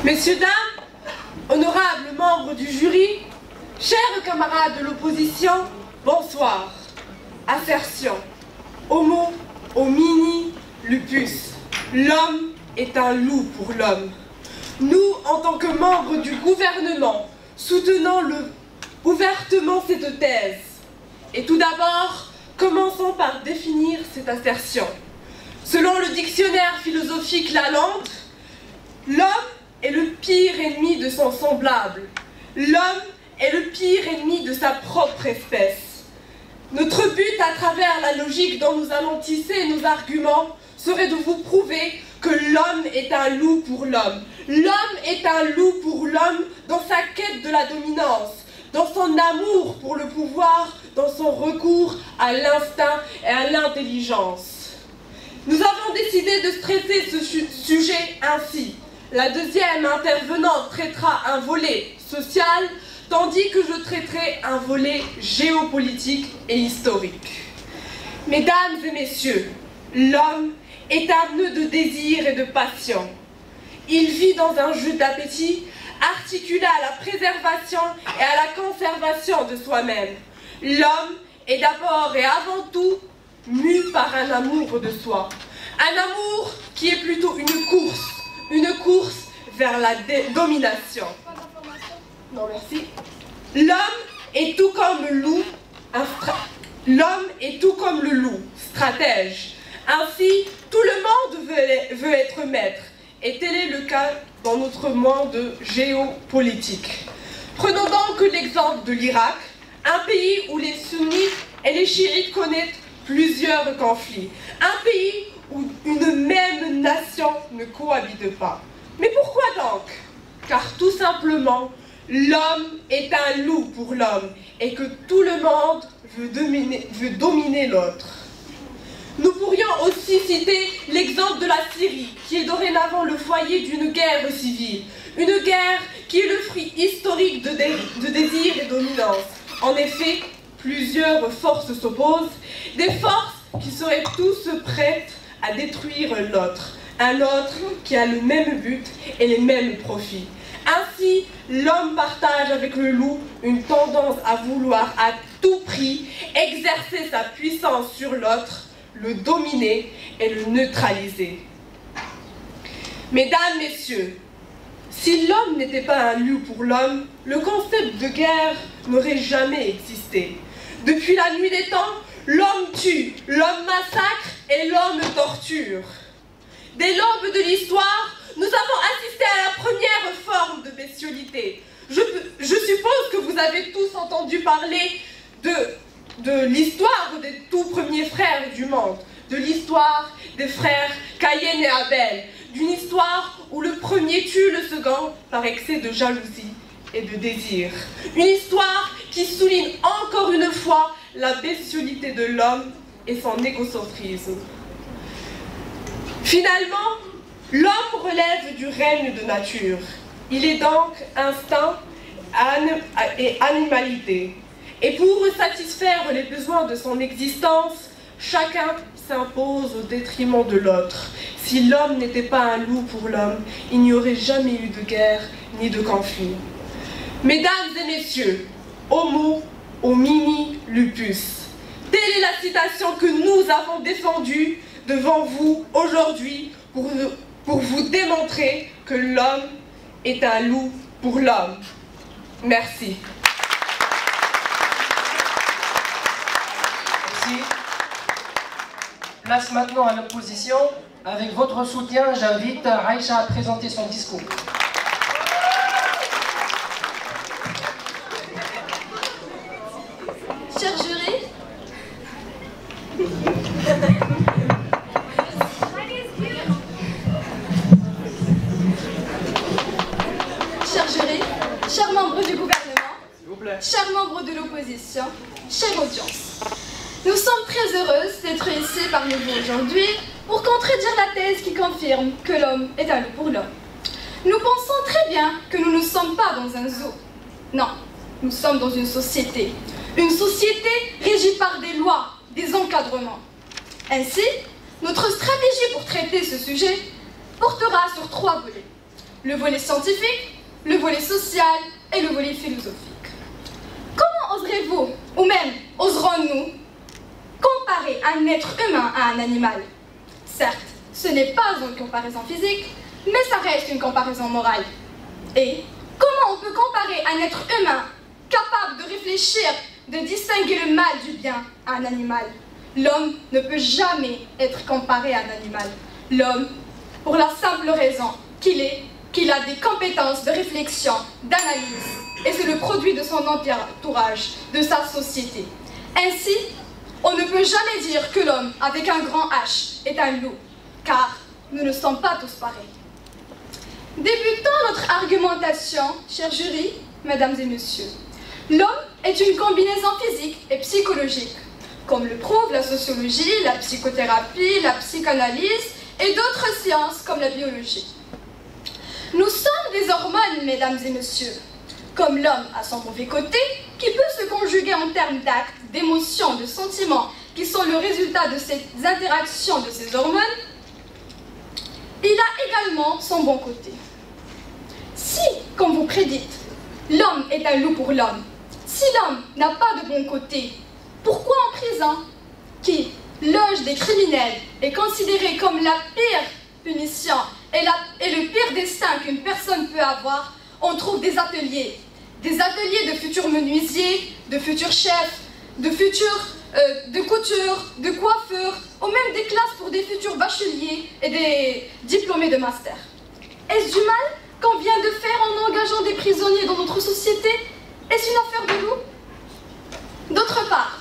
Messieurs, dames, honorables membres du jury, chers camarades de l'opposition, bonsoir. Assertion. Homo, homini, lupus. L'homme est un loup pour l'homme. Nous, en tant que membres du gouvernement, soutenons ouvertement cette thèse. Et tout d'abord, commençons par définir cette assertion. Selon le dictionnaire philosophique Lalande, l'homme est le pire ennemi de son semblable. L'homme est le pire ennemi de sa propre espèce. Notre but, à travers la logique dont nous allons tisser nos arguments, serait de vous prouver que l'homme est un loup pour l'homme. L'homme est un loup pour l'homme dans sa quête de la dominance, dans son amour pour le pouvoir, dans son recours à l'instinct et à l'intelligence. Nous avons décidé de traiter ce sujet ainsi. La deuxième intervenante traitera un volet social, tandis que je traiterai un volet géopolitique et historique. Mesdames et messieurs, l'homme est un nœud de désir et de passion. Il vit dans un jeu d'appétit articulé à la préservation et à la conservation de soi-même. L'homme est d'abord et avant tout mu par un amour de soi. Un amour qui est plutôt une course vers la domination. Non, merci. L'homme est tout comme le loup, stratège. Ainsi, tout le monde veut être maître. Et tel est le cas dans notre monde géopolitique. Prenons donc l'exemple de l'Irak, un pays où les sunnites et les chiites connaissent plusieurs conflits. Un pays où une même nation ne cohabite pas. Mais pourquoi donc? Car tout simplement, l'homme est un loup pour l'homme et que tout le monde veut dominer l'autre. Nous pourrions aussi citer l'exemple de la Syrie, qui est dorénavant le foyer d'une guerre civile. Une guerre qui est le fruit historique de désir et dominance. En effet, plusieurs forces s'opposent, des forces qui seraient tous prêtes à détruire l'autre. Un autre qui a le même but et les mêmes profits. Ainsi, l'homme partage avec le loup une tendance à vouloir à tout prix exercer sa puissance sur l'autre, le dominer et le neutraliser. Mesdames, messieurs, si l'homme n'était pas un loup pour l'homme, le concept de guerre n'aurait jamais existé. Depuis la nuit des temps, l'homme tue, l'homme massacre et l'homme torture. Dès l'aube de l'histoire, nous avons assisté à la première forme de bestialité. Je suppose que vous avez tous entendu parler de l'histoire des tout premiers frères du monde, de l'histoire des frères Caïn et Abel, d'une histoire où le premier tue le second par excès de jalousie et de désir. Une histoire qui souligne encore une fois la bestialité de l'homme et son égocentrisme. Finalement, l'homme relève du règne de nature. Il est donc instinct et animalité. Et pour satisfaire les besoins de son existence, chacun s'impose au détriment de l'autre. Si l'homme n'était pas un loup pour l'homme, il n'y aurait jamais eu de guerre ni de conflit. Mesdames et messieurs, Homo, homini, lupus. Telle est la citation que nous avons défendue devant vous aujourd'hui pour vous démontrer que l'homme est un loup pour l'homme. Merci. Merci. Place maintenant à l'opposition. Avec votre soutien, j'invite Aïcha à présenter son discours. Cher jury, chers membres du gouvernement, chers membres de l'opposition, chère audience, nous sommes très heureuses d'être ici parmi vous aujourd'hui pour contredire la thèse qui confirme que l'homme est un loup pour l'homme. Nous pensons très bien que nous ne sommes pas dans un zoo. Non, nous sommes dans une société. Une société régie par des lois, des encadrements. Ainsi, notre stratégie pour traiter ce sujet portera sur 3 volets. le volet scientifique, le volet social et le volet philosophique. Comment oserez-vous, ou même oserons-nous, comparer un être humain à un animal? Certes, ce n'est pas une comparaison physique, mais ça reste une comparaison morale. Et comment on peut comparer un être humain capable de réfléchir, de distinguer le mal du bien à un animal? L'homme ne peut jamais être comparé à un animal. L'homme, pour la simple raison qu'il a des compétences de réflexion, d'analyse, et c'est le produit de son entourage, de sa société. Ainsi, on ne peut jamais dire que l'homme, avec un grand H, est un loup, car nous ne sommes pas tous pareils. Débutons notre argumentation, chers jurys, mesdames et messieurs. L'homme est une combinaison physique et psychologique, comme le prouve la sociologie, la psychothérapie, la psychanalyse et d'autres sciences comme la biologie. Nous sommes des hormones, mesdames et messieurs. Comme l'homme a son mauvais côté, qui peut se conjuguer en termes d'actes, d'émotions, de sentiments, qui sont le résultat de ces interactions de ces hormones, il a également son bon côté. Si, comme vous prédites, l'homme est un loup pour l'homme, si l'homme n'a pas de bon côté, pourquoi en prison, qui loge des criminels, est considéré comme la pire punition et le pire destin qu'une personne peut avoir, on trouve des ateliers de futurs menuisiers, de futurs chefs, de couture, de coiffure, ou même des classes pour des futurs bacheliers et des diplômés de master. Est-ce du mal qu'on vient de faire en engageant des prisonniers dans notre société? Est-ce une affaire de loup? D'autre part,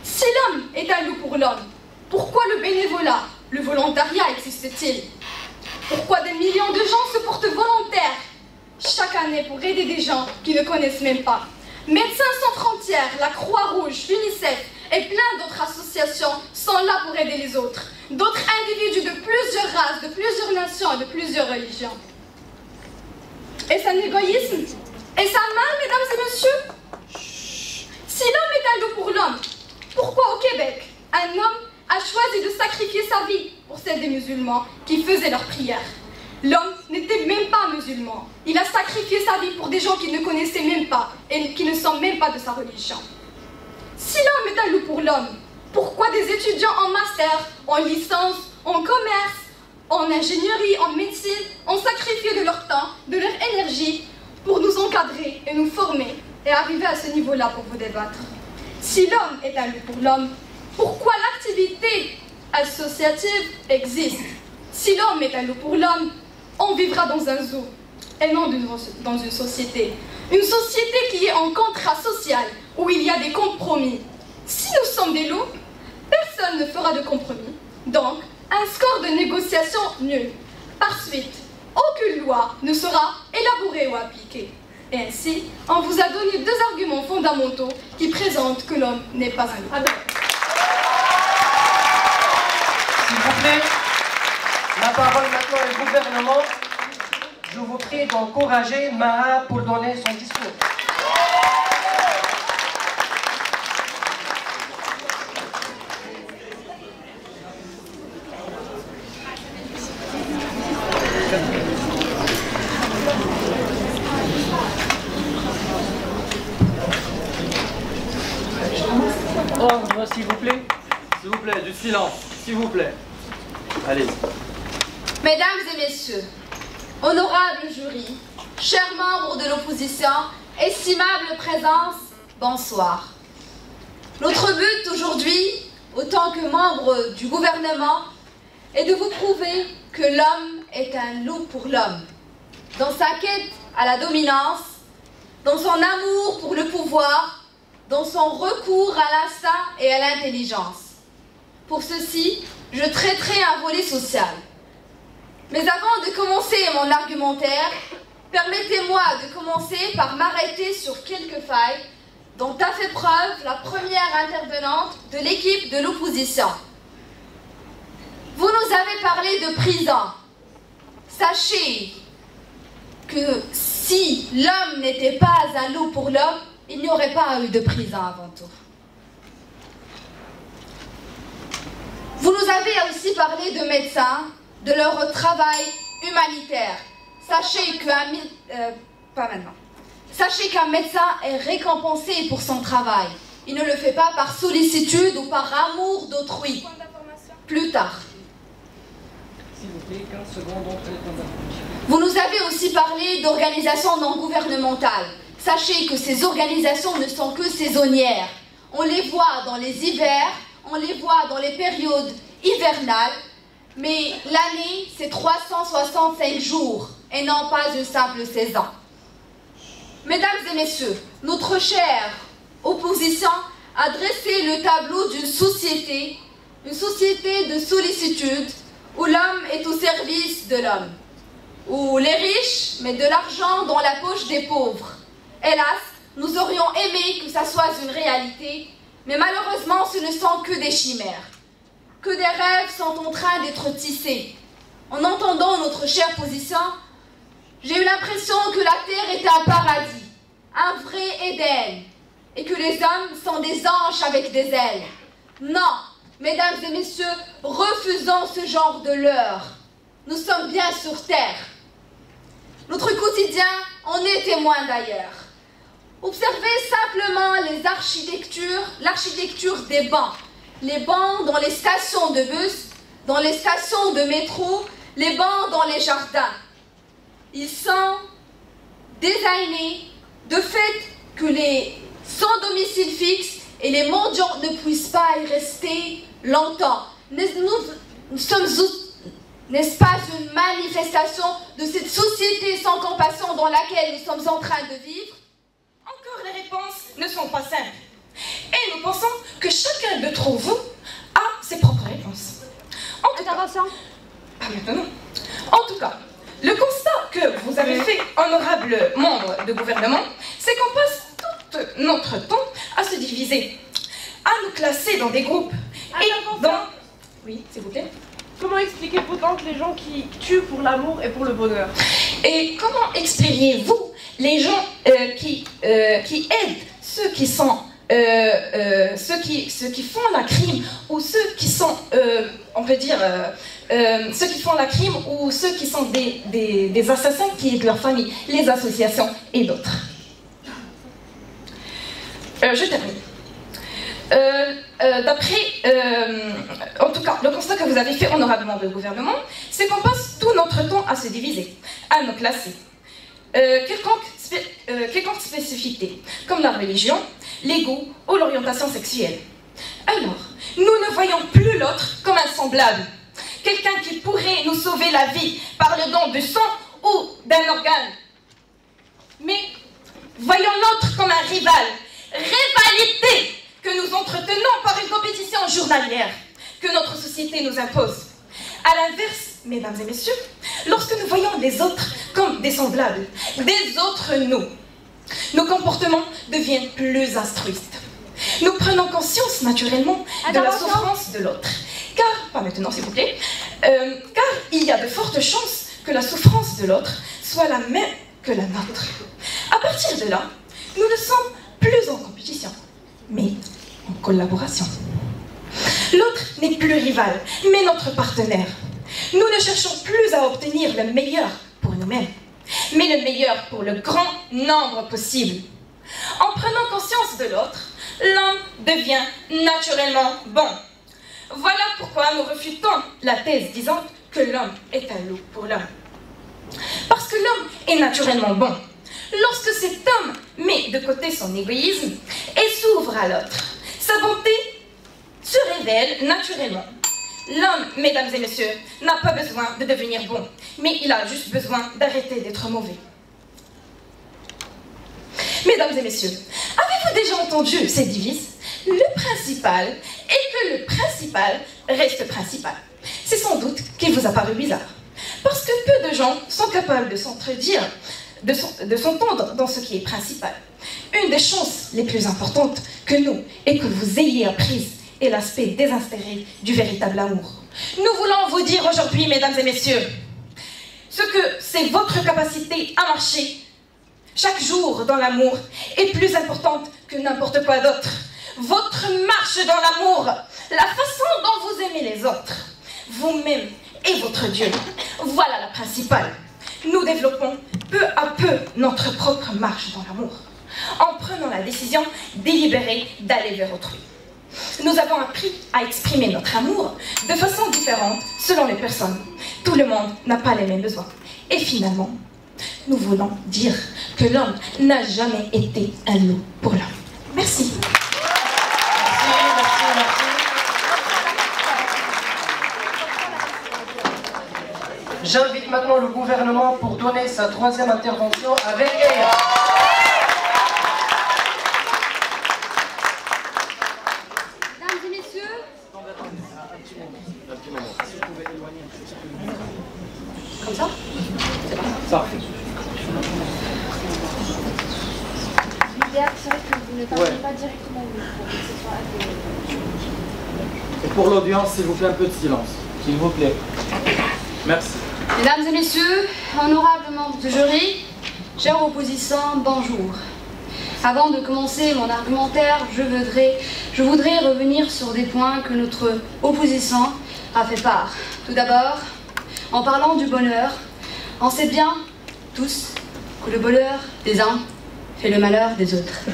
si l'homme est un loup pour l'homme, pourquoi le bénévolat, le volontariat existe-t-il? Pourquoi des millions de gens se portent volontaires chaque année pour aider des gens qui ne connaissent même pas? Médecins sans frontières, la Croix-Rouge, l'UNICEF et plein d'autres associations sont là pour aider les autres. D'autres individus de plusieurs races, de plusieurs nations et de plusieurs religions. Est-ce un égoïsme? Est-ce un mal, mesdames et messieurs? Si l'homme est un loup pour l'homme, pourquoi au Québec, un homme a choisi de sacrifier sa vie pour celle des musulmans qui faisaient leurs prières? L'homme n'était même pas musulman. Il a sacrifié sa vie pour des gens qu'il ne connaissait même pas et qui ne sont même pas de sa religion. Si l'homme est un loup pour l'homme, pourquoi des étudiants en master, en licence, en commerce, en ingénierie, en médecine ont sacrifié de leur temps, de leur énergie pour nous encadrer et nous former et arriver à ce niveau-là pour vous débattre? Si l'homme est un loup pour l'homme, pourquoi l'activité associative existe? Si l'homme est un loup pour l'homme, on vivra dans un zoo et non dans une société. Une société qui est en contrat social, où il y a des compromis. Si nous sommes des loups, personne ne fera de compromis. Donc, un score de négociation nul. Par suite, aucune loi ne sera élaborée ou appliquée. Et ainsi, on vous a donné deux arguments fondamentaux qui présentent que l'homme n'est pas un loup. S'il vous plaît, la parole maintenant au gouvernement. Je vous prie d'encourager Maha pour donner son discours. Ordre, s'il vous plaît. S'il vous plaît, du silence, s'il vous plaît. Allez. Mesdames et messieurs, honorable jury, chers membres de l'opposition, estimable présence, bonsoir. Notre but aujourd'hui, autant que membre du gouvernement, est de vous prouver que l'homme est un loup pour l'homme. Dans sa quête à la dominance, dans son amour pour le pouvoir, dans son recours à l'instinct et à l'intelligence. Pour ceci, je traiterai un volet social. Mais avant de commencer mon argumentaire, permettez-moi de commencer par m'arrêter sur quelques failles dont a fait preuve la première intervenante de l'équipe de l'opposition. Vous nous avez parlé de prison. Sachez que si l'homme n'était pas un loup pour l'homme, il n'y aurait pas eu de prison avant tout. Vous nous avez aussi parlé de médecins, de leur travail humanitaire. sachez qu'un médecin est récompensé pour son travail. Il ne le fait pas par sollicitude ou par amour d'autrui. Plus tard. S'il vous plaît, 15 secondes entre les points d'information. Vous nous avez aussi parlé d'organisations non gouvernementales. Sachez que ces organisations ne sont que saisonnières. On les voit dans les hivers, on les voit dans les périodes hivernales, mais l'année, c'est 365 jours et non pas une simple saison. Mesdames et messieurs, notre chère opposition a dressé le tableau d'une société, une société de sollicitude, où l'homme est au service de l'homme, où les riches mettent de l'argent dans la poche des pauvres. Hélas, nous aurions aimé que ça soit une réalité, mais malheureusement ce ne sont que des chimères, que des rêves sont en train d'être tissés. En entendant notre chère position, j'ai eu l'impression que la terre était un paradis, un vrai Éden, et que les hommes sont des anges avec des ailes. Non, mesdames et messieurs, refusons ce genre de leurre. Nous sommes bien sur terre. Notre quotidien en est témoin d'ailleurs. Observez simplement l'architecture des bancs. Les bancs dans les stations de bus, dans les stations de métro, les bancs dans les jardins. Ils sont designés de fait que les sans domicile fixe et les mendiants ne puissent pas y rester longtemps. Nous sommes, n'est-ce pas, une manifestation de cette société sans compassion dans laquelle nous sommes en train de vivre? Encore, les réponses ne sont pas simples. Et nous pensons que chacun d'entre vous a ses propres réponses. Intervention. Pas maintenant. En tout cas, le constat que vous avez fait, honorable membre de gouvernement, c'est qu'on passe tout notre temps à se diviser, à nous classer dans des groupes. Et dans... Oui, s'il vous plaît. Comment expliquez-vous donc les gens qui tuent pour l'amour et pour le bonheur? Et comment expliqueriez-vous les gens qui aident ceux qui sont ceux qui font la crime, ou ceux qui sont on peut dire ceux qui font la crime, ou ceux qui sont des assassins qui aident leur famille, les associations et d'autres. Je termine. En tout cas, le constat que vous avez fait, honorablement de gouvernement, c'est qu'on passe tout notre temps à se diviser, à nous classer. Quelconque spécificité, comme la religion, les goûts ou l'orientation sexuelle. Alors, nous ne voyons plus l'autre comme un semblable, quelqu'un qui pourrait nous sauver la vie par le don de sang ou d'un organe. Mais voyons l'autre comme un rival, rivalité que nous entretenons par une compétition journalière que notre société nous impose. À l'inverse, mesdames et messieurs, lorsque nous voyons les autres comme des semblables, des autres nous, nos comportements deviennent plus altruistes. Nous prenons conscience naturellement de la souffrance de l'autre. Car, pas maintenant s'il vous plaît, car il y a de fortes chances que la souffrance de l'autre soit la même que la nôtre. À partir de là, nous ne sommes plus en compétition, mais en collaboration. L'autre n'est plus rival, mais notre partenaire. Nous ne cherchons plus à obtenir le meilleur pour nous-mêmes, mais le meilleur pour le grand nombre possible. En prenant conscience de l'autre, l'homme devient naturellement bon. Voilà pourquoi nous refutons la thèse disant que l'homme est un loup pour l'homme. Parce que l'homme est naturellement bon. Lorsque cet homme met de côté son égoïsme et s'ouvre à l'autre, sa bonté se révèle naturellement. L'homme, mesdames et messieurs, n'a pas besoin de devenir bon, mais il a juste besoin d'arrêter d'être mauvais. Mesdames et messieurs, avez-vous déjà entendu ces devises? Le principal est que le principal reste principal. C'est sans doute qu'il vous a paru bizarre, parce que peu de gens sont capables de s'entredire, de s'entendre dans ce qui est principal. Une des chances les plus importantes que nous et que vous ayez apprises est l'aspect désinspiré du véritable amour. Nous voulons vous dire aujourd'hui, mesdames et messieurs, ce que c'est votre capacité à marcher chaque jour dans l'amour est plus importante que n'importe quoi d'autre. Votre marche dans l'amour, la façon dont vous aimez les autres, vous-même et votre Dieu, voilà la principale. nous développons peu à peu notre propre marche dans l'amour, en prenant la décision délibérée d'aller vers autrui. Nous avons appris à exprimer notre amour de façon différente selon les personnes. Tout le monde n'a pas les mêmes besoins. Et finalement, nous voulons dire que l'homme n'a jamais été un loup pour l'homme. Merci. J'invite maintenant le gouvernement pour donner sa troisième intervention avec Eya. Mesdames et messieurs, comme ça? Parfait. L'idéal serait que vous ne parliez pas directement au micro, que ce soit Et pour l'audience, s'il vous plaît, un peu de silence. S'il vous plaît. Merci. Mesdames et messieurs, honorables membres du jury, chers opposants, bonjour. Avant de commencer mon argumentaire, je voudrais revenir sur des points que notre opposition a fait part. Tout d'abord, en parlant du bonheur, on sait bien tous que le bonheur des uns fait le malheur des autres.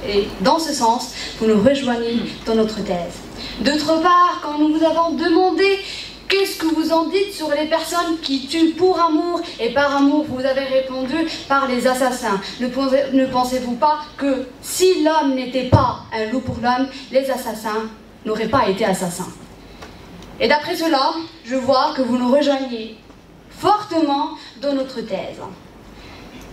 Et dans ce sens, vous nous rejoignez dans notre thèse. D'autre part, quand nous vous avons demandé qu'est-ce que vous en dites sur les personnes qui tuent pour amour et par amour, vous avez répondu par les assassins. Ne pensez-vous pas que si l'homme n'était pas un loup pour l'homme, les assassins n'auraient pas été assassins? Et d'après cela, je vois que vous nous rejoignez fortement dans notre thèse.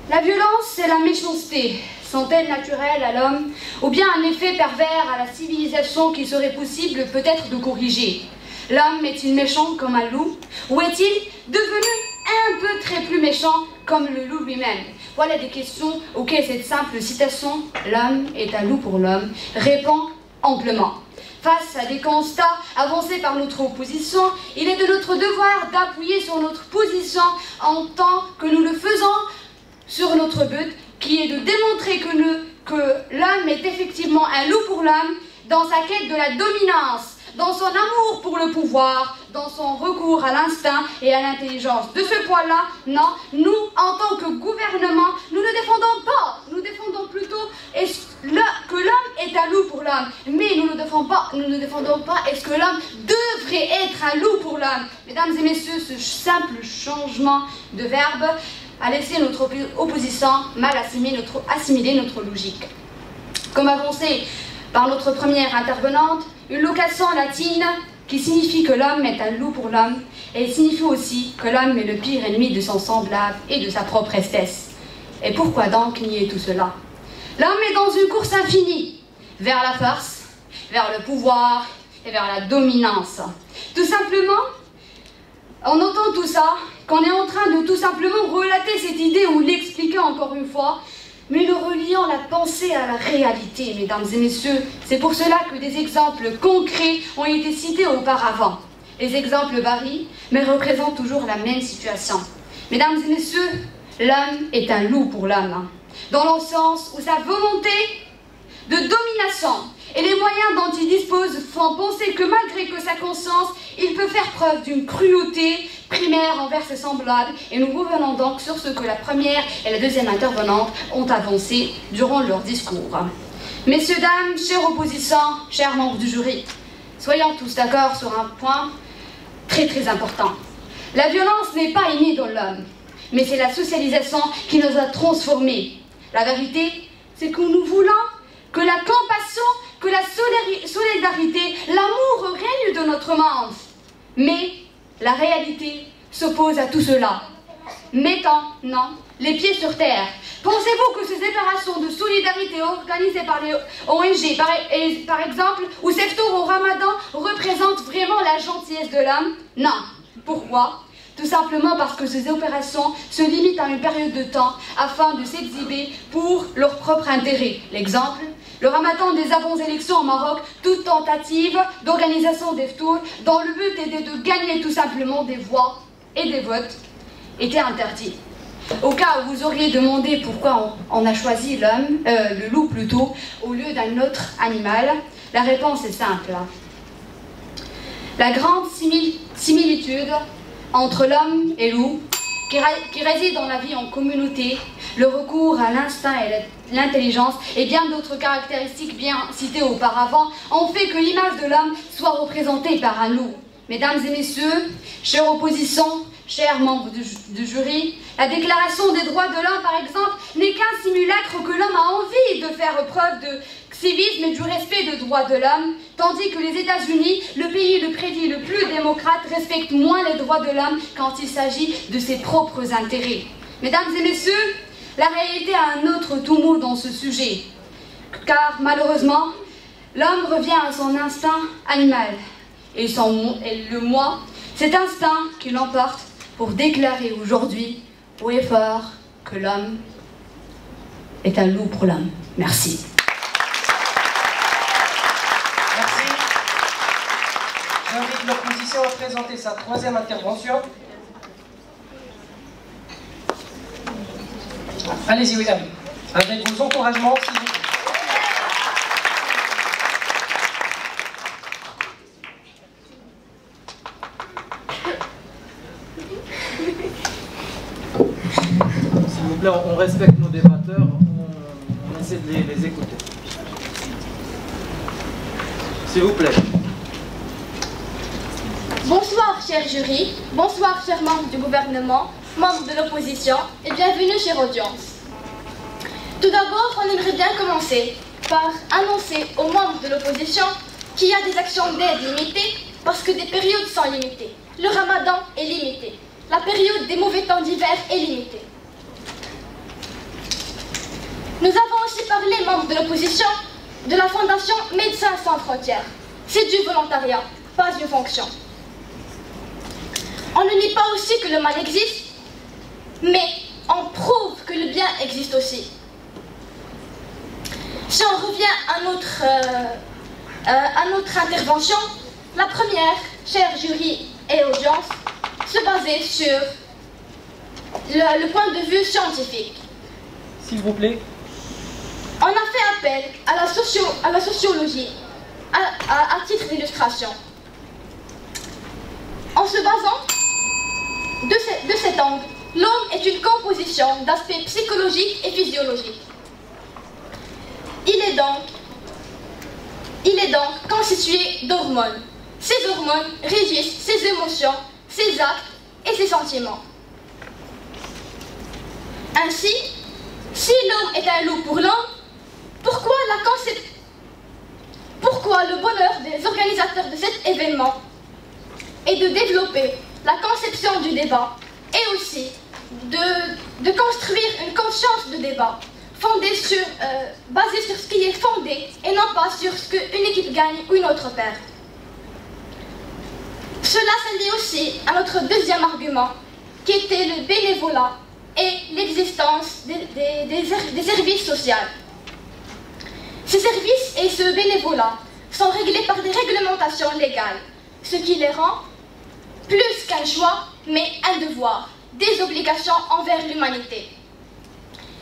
La violence et la méchanceté sont-elles naturelles à l'homme ou bien un effet pervers à la civilisation qu'il serait possible peut-être de corriger? L'homme est-il méchant comme un loup ou est-il devenu un peu très plus méchant comme le loup lui-même? Voilà des questions auxquelles cette simple citation « L'homme est un loup pour l'homme » répond amplement. Face à des constats avancés par notre opposition, il est de notre devoir d'appuyer sur notre position en tant que nous le faisons sur notre but, qui est de démontrer que l'homme est effectivement un loup pour l'homme dans sa quête de la dominance, dans son amour pour le pouvoir, dans son recours à l'instinct et à l'intelligence. De ce point-là, non, nous, en tant que gouvernement, nous ne défendons pas, nous défendons plutôt que l'homme est un loup pour l'homme, mais nous ne défendons pas est-ce que l'homme devrait être un loup pour l'homme. Mesdames et messieurs, ce simple changement de verbe a laissé notre opposition mal assimiler notre logique. Comme avancé par notre première intervenante, une location latine qui signifie que l'homme est un loup pour l'homme, et signifie aussi que l'homme est le pire ennemi de son semblable et de sa propre espèce. Et pourquoi donc nier tout cela? L'homme est dans une course infinie, vers la force, vers le pouvoir et vers la dominance. Tout simplement, on entend tout ça, qu'on est en train de tout simplement relater cette idée ou l'expliquer encore une fois, mais nous relions la pensée à la réalité, mesdames et messieurs. C'est pour cela que des exemples concrets ont été cités auparavant. Les exemples varient, mais représentent toujours la même situation. Mesdames et messieurs, l'homme est un loup pour l'homme, dans le sens où sa volonté de domination et les moyens dont il dispose font penser que malgré que sa conscience, il peut faire preuve d'une cruauté primaire envers ses semblables. Et nous revenons donc sur ce que la première et la deuxième intervenante ont avancé durant leur discours. Messieurs, dames, chers opposants, chers membres du jury, soyons tous d'accord sur un point très très important. La violence n'est pas innée dans l'homme, mais c'est la socialisation qui nous a transformés. La vérité, c'est que nous voulons que la compassion, que la solidarité, l'amour règne dans notre monde. Mais la réalité s'oppose à tout cela. Mettons, non, les pieds sur terre. Pensez-vous que ces opérations de solidarité organisées par les ONG, par exemple, ou Seftour au Ramadan, représentent vraiment la gentillesse de l'homme? Non. Pourquoi? Tout simplement parce que ces opérations se limitent à une période de temps afin de s'exhiber pour leur propre intérêt. L'exemple, le Ramadan des avant-élections au Maroc, toute tentative d'organisation des tours dont le but était de gagner tout simplement des voix et des votes était interdit. Au cas où vous auriez demandé pourquoi on a choisi l'homme, le loup plutôt, au lieu d'un autre animal, la réponse est simple. La grande similitude entre l'homme et loup qui réside dans la vie en communauté, le recours à l'instinct et l'intelligence et bien d'autres caractéristiques bien citées auparavant ont fait que l'image de l'homme soit représentée par un loup. Mesdames et messieurs, chère opposition, chers membres du jury, la Déclaration des droits de l'homme, par exemple, n'est qu'un simulacre que l'homme a envie de faire preuve de civisme et du respect des droits de l'homme, tandis que les États-Unis, le pays le prédit le plus démocrate, respectent moins les droits de l'homme quand il s'agit de ses propres intérêts. Mesdames et messieurs, la réalité a un autre tout mot dans ce sujet, car malheureusement, l'homme revient à son instinct animal, et le moi, cet instinct qui l'emporte pour déclarer aujourd'hui haut et fort que l'homme est un loup pour l'homme. Merci. Merci. J'invite l'opposition à présenter sa troisième intervention. Allez-y, William. Avec vos encouragements, s'il vous plaît. S'il vous plaît, on respecte nos débatteurs, on essaie de les écouter. S'il vous plaît. Bonsoir, cher jury, bonsoir, chers membres du gouvernement, membres de l'opposition, et bienvenue, chère audience. Tout d'abord, on aimerait bien commencer par annoncer aux membres de l'opposition qu'il y a des actions d'aide limitées parce que des périodes sont limitées. Le ramadan est limité. La période des mauvais temps d'hiver est limitée. Nous avons aussi parlé, membres de l'opposition, de la fondation Médecins sans frontières. C'est du volontariat, pas une fonction. On ne nie pas aussi que le mal existe, mais on prouve que le bien existe aussi. Si on revient à notre intervention, la première, chers jury et audience, se basait sur le point de vue scientifique. S'il vous plaît. On a fait appel à la sociologie à titre d'illustration. En se basant de cet angle, l'homme est une composition d'aspects psychologiques et physiologiques. Il est donc constitué d'hormones. Ces hormones régissent ses émotions, ses actes et ses sentiments. Ainsi, si l'homme est un loup pour l'homme, pourquoi le bonheur des organisateurs de cet événement est de développer la conception du débat et aussi de construire une conscience de débat basée sur ce qui est fondé et non pas sur ce qu'une équipe gagne ou une autre perd. Cela s'allie aussi à notre deuxième argument, qui était le bénévolat et l'existence des services sociaux. Ces services et ce bénévolat sont réglés par des réglementations légales, ce qui les rend plus qu'un choix, mais un devoir, des obligations envers l'humanité.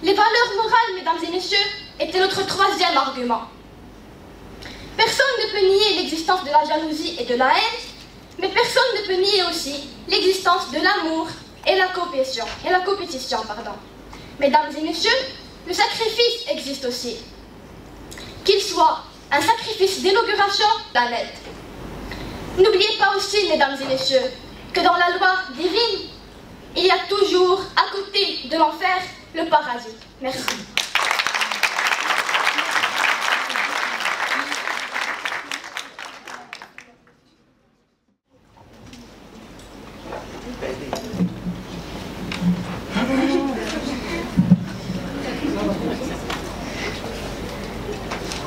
Les valeurs morales, mesdames et messieurs, étaient notre troisième argument. Personne ne peut nier l'existence de la jalousie et de la haine, mais personne ne peut nier aussi l'existence de l'amour et la compétition. Mesdames et messieurs, le sacrifice existe aussi. Qu'il soit un sacrifice d'inauguration d'un être. N'oubliez pas aussi, mesdames et messieurs, que dans la loi divine, il y a toujours, à côté de l'enfer, le paradis. Merci.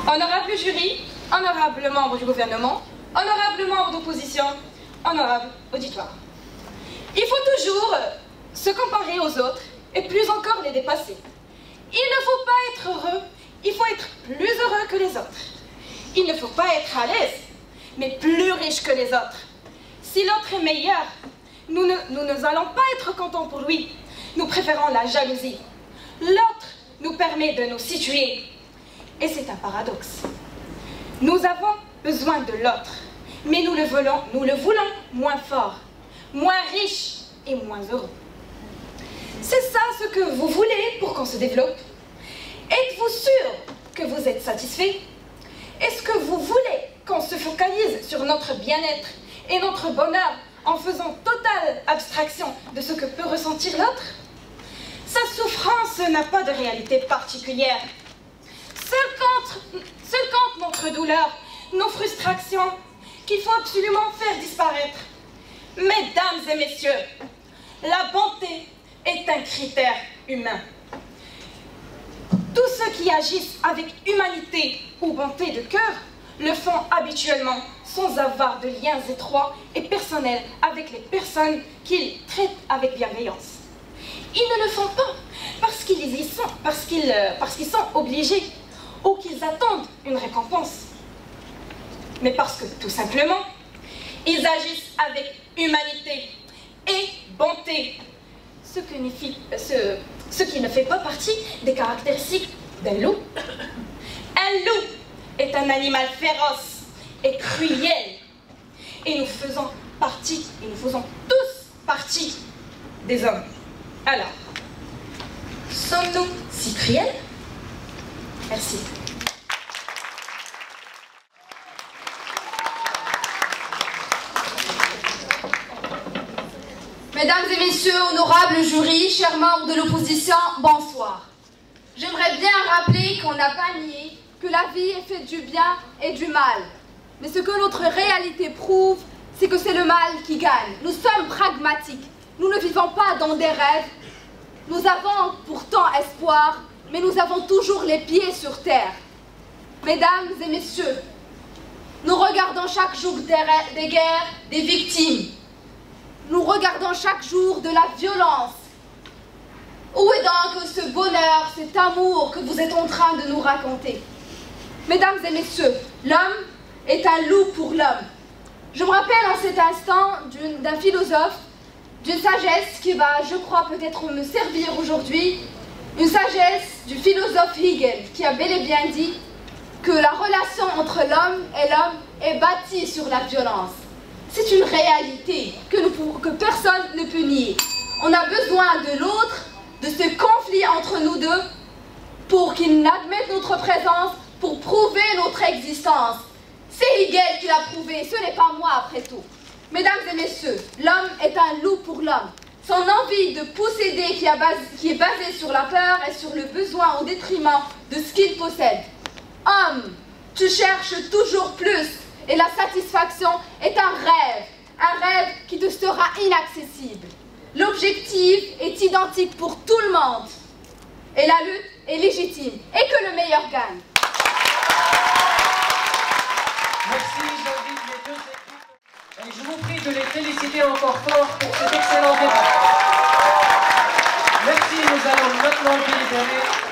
Honorable jury, honorable membre du gouvernement, honorable membre d'opposition, honorable auditoire. Il faut toujours se comparer aux autres et plus encore les dépasser. Il ne faut pas être heureux, il faut être plus heureux que les autres. Il ne faut pas être à l'aise, mais plus riche que les autres. Si l'autre est meilleur, nous ne allons pas être contents pour lui. Nous préférons la jalousie. L'autre nous permet de nous situer. Et c'est un paradoxe. Nous avons besoin de l'autre, mais nous le voulons moins fort, moins riche et moins heureux. C'est ça ce que vous voulez pour qu'on se développe? Êtes-vous sûr que vous êtes satisfait? Est-ce que vous voulez qu'on se focalise sur notre bien-être et notre bonheur en faisant totale abstraction de ce que peut ressentir l'autre? Sa souffrance n'a pas de réalité particulière. Seul compte notre douleur, nos frustrations, qu'il faut absolument faire disparaître. Mesdames et messieurs, la bonté est un critère humain. Tous ceux qui agissent avec humanité ou bonté de cœur le font habituellement sans avoir de liens étroits et personnels avec les personnes qu'ils traitent avec bienveillance. Ils ne le font pas parce qu'ils sont obligés ou qu'ils attendent une récompense, mais parce que tout simplement, ils agissent avec humanité et bonté, ce qui ne fait pas partie des caractéristiques d'un loup. Un loup est un animal féroce et cruel, et nous faisons tous partie des hommes. Alors, sommes-nous si cruels? Merci. Mesdames et messieurs, honorables jury, chers membres de l'opposition, bonsoir. J'aimerais bien rappeler qu'on n'a pas nié que la vie est faite du bien et du mal. Mais ce que notre réalité prouve, c'est que c'est le mal qui gagne. Nous sommes pragmatiques. Nous ne vivons pas dans des rêves. Nous avons pourtant espoir, mais nous avons toujours les pieds sur terre. Mesdames et messieurs, nous regardons chaque jour des guerres, des victimes. Nous regardons chaque jour de la violence. Où est donc ce bonheur, cet amour que vous êtes en train de nous raconter? Mesdames et messieurs, l'homme est un loup pour l'homme. Je me rappelle en cet instant d'un philosophe, d'une sagesse qui va, je crois, peut-être me servir aujourd'hui, une sagesse du philosophe Hegel, qui a bel et bien dit que la relation entre l'homme et l'homme est bâtie sur la violence. C'est une réalité que personne ne peut nier. On a besoin de l'autre, de ce conflit entre nous deux, pour qu'il admette notre présence, pour prouver notre existence. C'est Hegel qui l'a prouvé, ce n'est pas moi après tout. Mesdames et messieurs, l'homme est un loup pour l'homme. Son envie de posséder qui est basée sur la peur et sur le besoin au détriment de ce qu'il possède. Homme, tu cherches toujours plus et la satisfaction est un rêve qui te sera inaccessible. L'objectif est identique pour tout le monde et la lutte est légitime et que le meilleur gagne. Merci, j'invite les deux équipes et je vous prie de les féliciter encore fort pour cet excellent débat. Merci, nous allons maintenant délibérer.